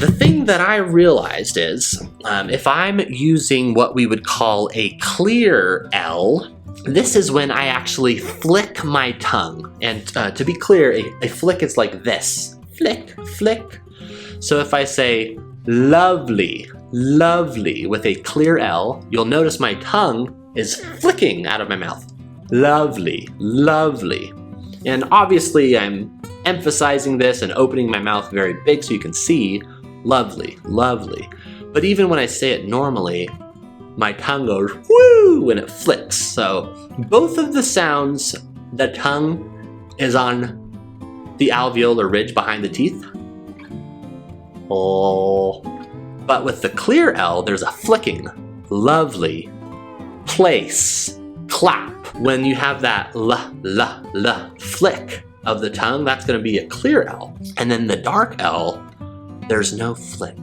The thing that I realized is if I'm using what we would call a clear L, this is when I actually flick my tongue. And to be clear, a flick is like this. Flick, flick. So if I say lovely, lovely with a clear L, you'll notice my tongue is flicking out of my mouth. Lovely, lovely. And obviously I'm emphasizing this and opening my mouth very big so you can see lovely, lovely. But even when I say it normally, my tongue goes woo when it flicks. So both of the sounds, the tongue is on the alveolar ridge behind the teeth. Oh. But with the clear L, there's a flicking. Lovely. Place. Clap. When you have that la flick of the tongue, that's going to be a clear L. And then the dark L, there's no flick.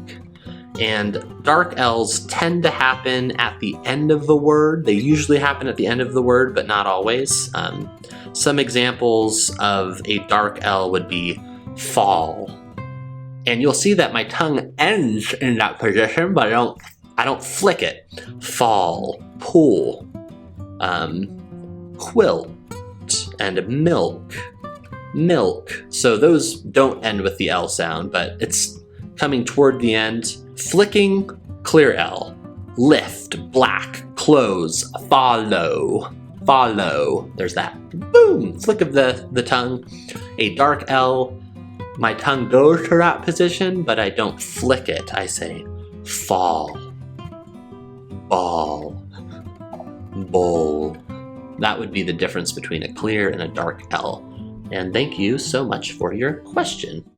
And dark L's tend to happen at the end of the word. They usually happen at the end of the word, but not always. Some examples of a dark L would be fall. And you'll see that my tongue ends in that position, but I don't flick it. Fall, pull, quilt, and milk, milk. So those don't end with the L sound, but it's coming toward the end. Flicking, clear L. Lift, black, close, follow, follow. There's that boom, flick of the tongue. A dark L, my tongue goes to that position, but I don't flick it. I say fall, ball, bowl. That would be the difference between a clear and a dark L. And thank you so much for your question.